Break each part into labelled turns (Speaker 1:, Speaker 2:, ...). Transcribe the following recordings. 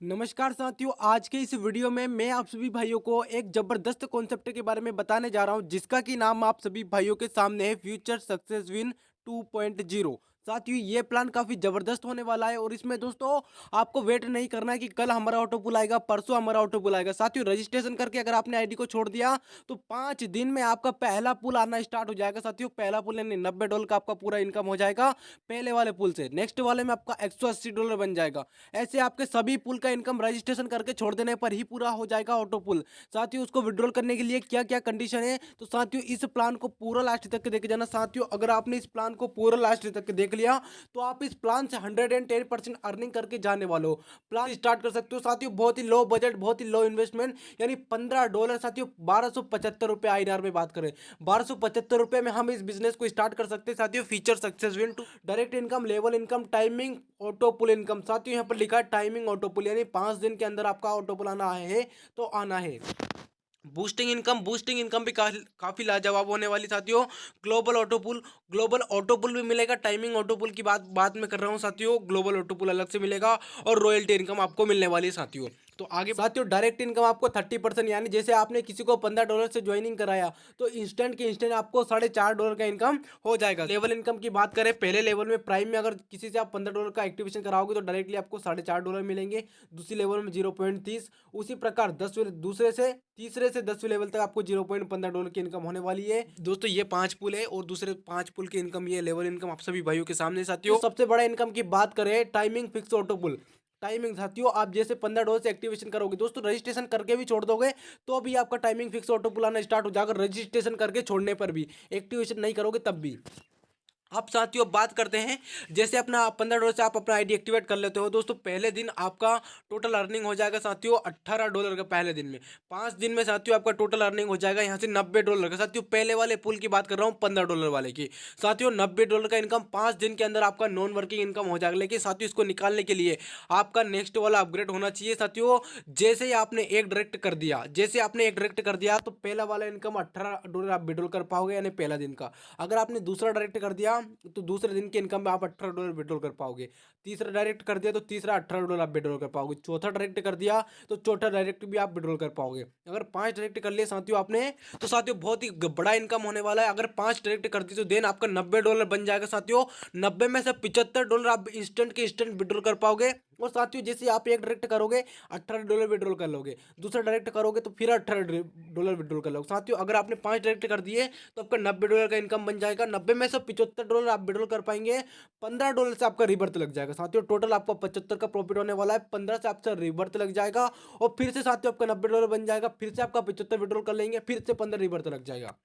Speaker 1: नमस्कार साथियों, आज के इस वीडियो में मैं आप सभी भाइयों को एक जबरदस्त कॉन्सेप्ट के बारे में बताने जा रहा हूं, जिसका कि नाम आप सभी भाइयों के सामने है फ्यूचर सक्सेस विन 2.0। साथियों, ये प्लान काफ़ी ज़बरदस्त होने वाला है और इसमें दोस्तों आपको वेट नहीं करना है कि कल हमारा ऑटो पुल आएगा, परसों हमारा ऑटो पुल आएगा। साथियों, रजिस्ट्रेशन करके अगर आपने आईडी को छोड़ दिया तो 5 दिन में आपका पहला पुल आना स्टार्ट हो जाएगा। साथियों, पहला पुल यानी $90 का आपका पूरा इनकम हो जाएगा पहले वाले पुल से। नेक्स्ट वाले में आपका $180 बन जाएगा। ऐसे आपके सभी पुल का इनकम रजिस्ट्रेशन करके छोड़ देने पर ही पूरा हो जाएगा ऑटो पुल। साथियों, उसको विड्रॉल करने के लिए क्या क्या कंडीशन है, तो साथियों इस प्लान को पूरा लास्ट तक देखे जाना। साथियों, अगर आपने इस प्लान को पूरा लास्ट तक देख लिया तो आप इस प्लान से 110% अर्निंग करके जाने वाले हो। प्लान स्टार्ट कर सकते हो। साथियों, बहुत ही लो बजट, बहुत ही लो इन्वेस्टमेंट यानी $15। साथियों, ₹1275 आईआरआर में बात करें, ₹1275 में हम इस बिजनेस को स्टार्ट कर सकते हैं। साथियों, feature success win to direct income, level income, timing, auto pool income. साथियों, यहाँ पर लिखा है टाइमिंग ऑटो पुल, यानी 5 दिन के अंदर आपका ऑटो पुल आना है तो आना है। बूस्टिंग इनकम भी काफी लाजवाब होने वाली। साथियों, ग्लोबल ऑटो पुल भी मिलेगा। टाइमिंग ऑटो पुल की बात मैं कर रहा हूँ। साथियों, ग्लोबल ऑटो पुल अलग से मिलेगा और रॉयल्टी इनकम आपको मिलने वाली है। साथियों, तो आगे साथियों डायरेक्ट इनकम आपको 30%, यानी जैसे आपने किसी को $15 से ज्वाइनिंग कराया तो इंस्टेंट के इंस्टेंट आपको $4.5 का इनकम हो जाएगा। लेवल इनकम की बात करें, पहले लेवल में प्राइम में अगर किसी से आप $15 का एक्टिवेशन कराओगे तो डायरेक्टली आपको $4.5 मिलेंगे। दूसरी लेवल में 0.30, उसी प्रकार तीसरे से 10वें लेवल तक आपको $0.15 की इनकम होने वाली है। दोस्तों, ये 5 पुल है और दूसरे 5 पुल की इनकम, ये लेवल इनकम आप सभी भाइयों के सामने। साथियों, सबसे बड़ा इनकम की बात करें, टाइमिंग फिक्स ऑटो पुल। टाइमिंग साथियों, आप जैसे $15 से एक्टिवेशन करोगे, दोस्तों रजिस्ट्रेशन करके भी छोड़ दोगे तो भी आपका टाइमिंग फिक्स ऑटो पुल आना स्टार्ट हो जाएगा। रजिस्ट्रेशन करके छोड़ने पर भी, एक्टिवेशन नहीं करोगे तब भी। अब साथियों बात करते हैं, जैसे अपना $15 से आप अपना आईडी एक्टिवेट कर लेते हो दोस्तों, पहले दिन आपका टोटल अर्निंग हो जाएगा साथियों $18 का पहले दिन में। 5 दिन में साथियों आपका टोटल अर्निंग हो जाएगा यहाँ से $90 का। साथियों, पहले वाले पुल की बात कर रहा हूँ, $15 वाले की। साथियों, $90 का इनकम 5 दिन के अंदर आपका नॉन वर्किंग इनकम हो जाएगा। लेकिन साथियों, इसको निकालने के लिए आपका नेक्स्ट वाला अपग्रेड होना चाहिए। साथियों, जैसे ही आपने एक डायरेक्ट कर दिया तो पहला वाला इनकम $18 आप विड्रॉल कर पाओगे, यानी पहला दिन का। अगर आपने दूसरा डायरेक्ट कर दिया तो दूसरे दिन के इनकम में आप $18 विड्रॉल कर पाओगे। तीसरा डायरेक्ट कर दिया तो तीसरा $18 आप विड्रॉल कर पाओगे। चौथा डायरेक्ट कर दिया तो चौथा डायरेक्ट भी आप विड्रॉल कर पाओगे। अगर 5 डायरेक्ट कर लिए साथियों आपने, तो साथियों बहुत ही बड़ा इनकम होने वाला है। अगर 5 डायरेक्ट कर दी तो देन आपका $90 बन जाएगा। साथियों, 90 में से $75 आप इंस्टेंट के इंस्टेंट विड्रॉल कर पाओगे। और साथियों, जैसे आप एक डायरेक्ट करोगे $18 विड्रॉल कर लोगे, दूसरा डायरेक्ट करोगे तो फिर $18 विड्रॉल कर लोगे। साथियों, अगर आपने 5 डायरेक्ट कर दिए तो आपका $90 का इनकम बन जाएगा। 90 में से $75 आप विड्रॉल कर पाएंगे। $15 से आपका रिबर्थ लग जाएगा। साथियों, टोटल आपको 75 का प्रॉफिट होने वाला है। 15 से आपका रिबर्थ लग जाएगा और फिर से साथियों आपका $90 बन जाएगा। फिर से आपका 75 विड्रॉल कर लेंगे, फिर से 15 रिबर्थ लग जाएगा।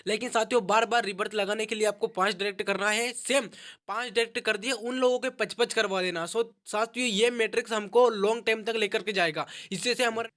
Speaker 1: लेकिन साथियों, बार बार रिबर्थ लगाने के लिए आपको 5 डायरेक्ट करना है। सेम 5 डायरेक्ट कर दिए, उन लोगों के 55 करवा देना। साथियों, ये मैट्रिक्स हमको लॉन्ग टाइम तक लेकर के जाएगा। इससे से हमारा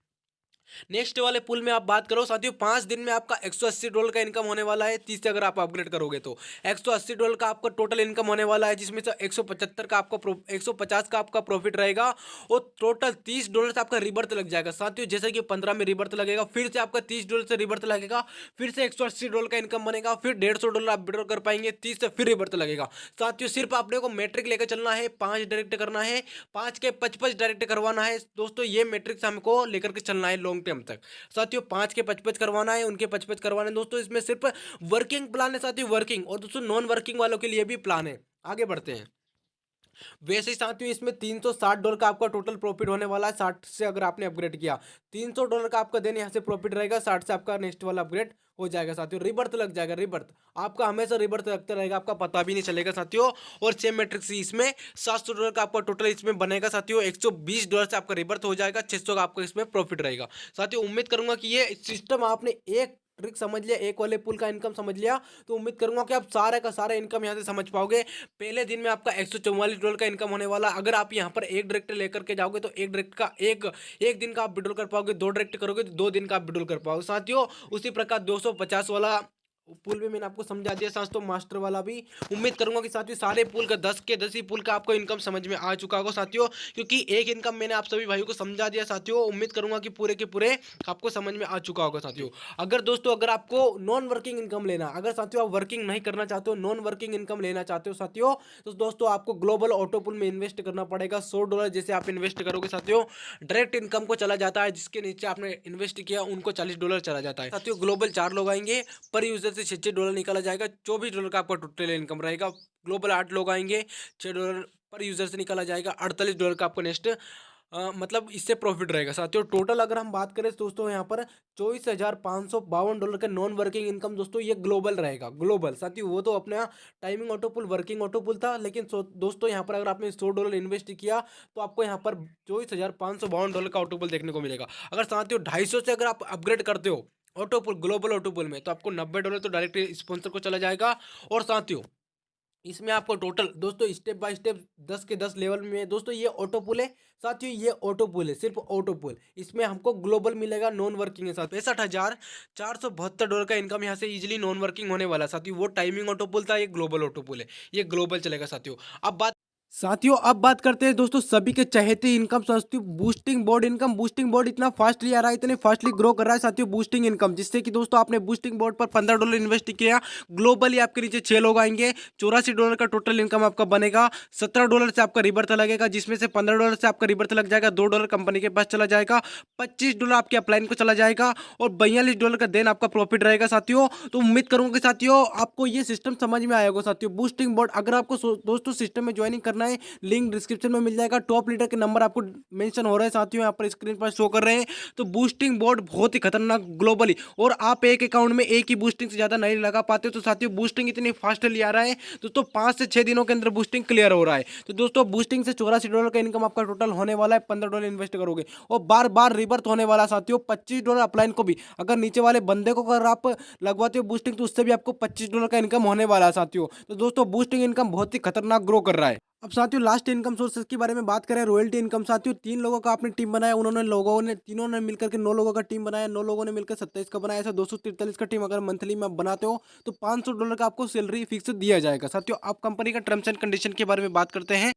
Speaker 1: नेक्स्ट वाले पुल में आप बात करो साथियों, 5 दिन में आपका $180 का इनकम होने वाला है। 30 से अगर आप अपग्रेड करोगे तो $180 का आपका टोटल इनकम होने वाला है, जिसमें से 175 का आपका 150 का आपका प्रॉफिट रहेगा और टोटल $30 से आपका रिबर्थ लग जाएगा। साथियों, जैसे कि 15 में रिबर्थ लगेगा, फिर से आपका $30 से रिबर्थ लगेगा, फिर से $180 का इनकम बनेगा, फिर $150 आप विड्रॉ कर पाएंगे, 30 से फिर रिबर्थ लगेगा। साथियों, सिर्फ आपने को मैट्रिक लेकर चलना है, 5 डायरेक्ट करना है, 5 के 55 डायरेक्ट करवाना है। दोस्तों, ये मैट्रिक्स हमको लेकर के चलना है लॉन्ग टर्म तक। साथियों, 5 के 55 करवाना है, उनके 55 करवाना है। दोस्तों, इसमें सिर्फ वर्किंग प्लान है साथियों, वर्किंग, और दोस्तों नॉन वर्किंग वालों के लिए भी प्लान है। आगे बढ़ते हैं। वैसे ही साथियों, इसमें $360 का आपका टोटल प्रॉफिट होने वाला है। 60 से अगर आपने अपग्रेड किया, $300 का आपका देन यहाँ से प्रॉफिट रहेगा। 60 से आपका नेक्स्ट वाला अपग्रेड हो जाएगा। साथियों, रिबर्थ लग जाएगा। रिबर्थ आपका हमेशा रिबर्थ लगता रहेगा, आपका पता भी नहीं चलेगा साथियों। और सेम मैट्रिक्स इसमें $700 का आपका टोटल इसमें बनेगा। साथियों, $120 से आपका रिबर्थ हो जाएगा, 600 का आपका इसमें प्रॉफिट रहेगा। साथियों, उम्मीद करूंगा कि ये सिस्टम आपने एक ट्रिक समझ लिया, एक वाले पुल का इनकम समझ लिया, तो उम्मीद करूंगा कि आप सारे का सारा इनकम यहाँ से समझ पाओगे। पहले दिन में आपका $144 का इनकम होने वाला। अगर आप यहाँ पर एक डायरेक्ट लेकर के जाओगे तो एक डायरेक्ट का एक दिन का आप विड्रॉल कर पाओगे, 2 डायरेक्ट करोगे तो 2 दिन का आप विड्रॉल कर पाओगे। साथियों, उसी प्रकार 250 वाला पूल भी मैंने आपको समझा दिया साथियों, मास्टर वाला भी। उम्मीद करूंगा कि साथियों सारे पूल का 10 के 10 ही पूल का आपको इनकम समझ में आ चुका होगा साथियों, क्योंकि एक इनकम मैंने आप सभी भाइयों को समझा दिया साथियों। उम्मीद करूंगा कि पूरे के पूरे आपको समझ में आ चुका होगा साथियों। अगर दोस्तों अगर आपको नॉन वर्किंग इनकम लेना, अगर साथियों आप वर्किंग नहीं करना चाहते हो, नॉन वर्किंग इनकम लेना चाहते हो साथियों, तो दोस्तों आपको ग्लोबल ऑटो पूल में इन्वेस्ट करना पड़ेगा। $100 जैसे आप इन्वेस्ट करोगे साथियों, डायरेक्ट इनकम को चला जाता है, जिसके नीचे आपने इन्वेस्ट किया उनको $40 चला जाता है साथियों। ग्लोबल 4 लोग आएंगे, पर यूजर से $6 निकाला जाएगा, $24 का आपका टोटल इनकम रहेगा। ग्लोबल 8 लोग आएंगे, $6 पर यूजर से निकाला जाएगा, $48 का आपको नेक्स्ट मतलब इससे प्रॉफिट रहेगा साथियों। टोटल अगर हम बात करें दोस्तों यहाँ पर $24,552 का नॉन वर्किंग इनकम दोस्तों ये ग्लोबल रहेगा। ग्लोबल साथियों वो तो अपना टाइमिंग ऑटो पुल वर्किंग ऑटो पुल था, लेकिन दोस्तों यहाँ पर अगर आपने $100 इन्वेस्ट किया तो आपको यहाँ पर $24,552 का ऑटो पुल देखने को मिलेगा। अगर साथियों 250 से अगर आप अपग्रेड करते हो ऑटो पुल ग्लोबल ऑटो पुल में, तो आपको $90 तो डायरेक्ट स्पॉन्सर को चला जाएगा। और साथियों इसमें आपको टोटल दोस्तों स्टेप बाय स्टेप 10 के 10 लेवल में दोस्तों ये ऑटो पुल है साथियों, ये ऑटो पुल है, सिर्फ ऑटो पुल। इसमें हमको ग्लोबल मिलेगा, नॉन वर्किंग है साथ। $65,472 का इनकम यहाँ से इजीली नॉन वर्किंग होने वाला साथियों। वो टाइमिंग ऑटो पुल था, ये ग्लोबल ऑटो पुल है, ये ग्लोबल चलेगा साथियों। अब बात करते हैं दोस्तों सभी के चहेते इनकम साथियों, boosting board income. Boosting board इतना फास्टली आ रहा है, इतने फास्टली ग्रो कर रहा है साथियों बूस्टिंग इनकम, जिससे कि दोस्तों आपने बूस्टिंग बोर्ड पर $15 इन्वेस्ट किया, ग्लोबली आपके नीचे 6 लोग आएंगे, $84 का टोटल इनकम आपका बनेगा। $17 से आपका रिबर्थ लगेगा, जिसमें से $15 से आपका रिबर्थ लग जाएगा, $2 कंपनी के पास चला जाएगा, $25 आपके अपलाइन को चला जाएगा, और $42 का देन आपका प्रॉफिट रहेगा साथियों। तो उम्मीद करूंगा कि साथियों आपको ये सिस्टम समझ में आएगा साथियों। बूस्टिंग बोर्ड अगर आपको दोस्तों सिस्टम में ज्वाइनिंग करना है, लिंक डिस्क्रिप्शन में मिल जाएगा। टॉप लीडर के नंबर आपको मेंशन हो रहे हैं साथियों, यहाँ पर स्क्रीन पर शो कर रहे हैं। तो बूस्टिंग बोर्ड बहुत ही खतरनाक ग्लोबली, और आप एक अकाउंट में एक ही बूस्टिंग से ज्यादा नहीं लगा पाते, तो साथियों बूस्टिंग इतनी फास्टली आ रहा है दोस्तों, 5 से 6 दिनों के अंदर बूस्टिंग क्लियर हो रहा है। तो दोस्तों बूस्टिंग से $84 का इनकम आपका टोटल होने वाला है, $15 इन्वेस्ट करोगे, और बार बार रिबर्थ होने वाला साथियों। $25 अपलाइन को भी, अगर नीचे वाले बंदे को अगर आप लगवाते हो बूस्टिंग, तो उससे भी आपको $25 का इनकम होने वाला है साथियों। तो दोस्तों बूस्टिंग इनकम बहुत ही खतरनाक ग्रो कर रहा है। अब साथियों लास्ट इनकम सोर्सेज के बारे में बात करें, रॉयल्टी इनकम साथियों। 3 लोगों का आपने टीम बनाया, उन्होंने लोगों ने तीनों ने मिलकर के 9 लोगों का टीम बनाया, 9 लोगों ने मिलकर 27 का बनाया, ऐसा 243 का टीम अगर मंथली में आप बनाते हो तो $500 का आपको सैलरी फिक्स दिया जाएगा साथियों। आप कंपनी का टर्म्स एंड कंडीशन के बारे में बात करते हैं,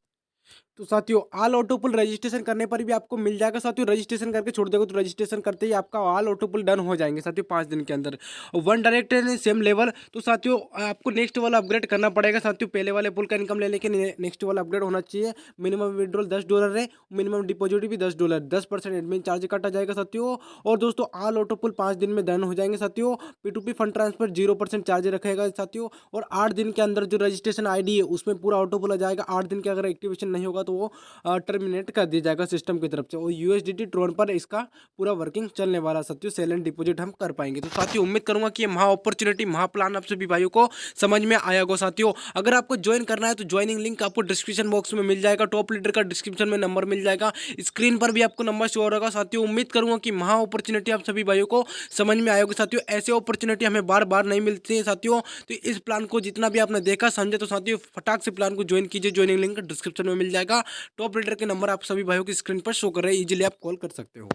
Speaker 1: तो साथियों ऑल ऑटो पुल रजिस्ट्रेशन करने पर भी आपको मिल जाएगा साथियों। रजिस्ट्रेशन करके छोड़ दोगे तो रजिस्ट्रेशन करते ही आपका ऑल ऑटो पुल डन हो जाएंगे साथियों 5 दिन के अंदर। वन डायरेक्ट सेम लेवल, तो साथियों आपको नेक्स्ट वाला अपग्रेड करना पड़ेगा साथियों। पहले वाले पुल का इनकम लेने के नेक्स्ट वाला अपग्रेड होना चाहिए। मिनिमम विड्रॉल $10 है, मिनिमम डिपॉजिट भी $10, 10% एडमिन चार्ज काटा जाएगा साथियों। और दोस्तों ऑल ऑटो पुल 5 दिन में डन हो जाएंगे साथियों। P2P फंड ट्रांसफर 0% चार्ज रखेगा साथियों। और 8 दिन के अंदर जो रजिस्ट्रेशन ID है उसमें पूरा ऑटो पुल आ जाएगा। 8 दिन के अगर एक्टिवेशन नहीं होगा तो वो टर्मिनेट कर दिया जाएगा सिस्टम की तरफ से। और USDT ट्रोन पर इसका पूरा वर्किंग चलने वाला साथियों, सेल एंड डिपॉजिट हम कर पाएंगे। तो साथियों उम्मीद करूंगा कि ये महा अपॉर्चुनिटी महा प्लान आप सभी भाइयों को समझ में आया होगा साथियों। अगर आपको ज्वाइन करना है तो ज्वाइनिंग लिंक आपको डिस्क्रिप्शन बॉक्स में मिल जाएगा, टॉप लीडर का डिस्क्रिप्शन में नंबर मिल जाएगा, स्क्रीन पर भी आपको नंबर शो होगा साथियों। उम्मीद करूंगा कि महा अपॉर्चुनिटी आप सभी भाइयों को समझ में आएगी साथियों। ऐसे अपॉर्चुनिटी हमें बार बार नहीं मिलती है साथियों। तो इस प्लान को जितना भी आपने देखा समझे तो साथियों फटाक से प्लान को ज्वाइन कीजिए, ज्वाइनिंग लिंक डिस्क्रिप्शन में मिल जाएगा। टॉप लीडर के नंबर आप सभी भाइयों की स्क्रीन पर शो कर रहे हैं, इजीली आप कॉल कर सकते हो।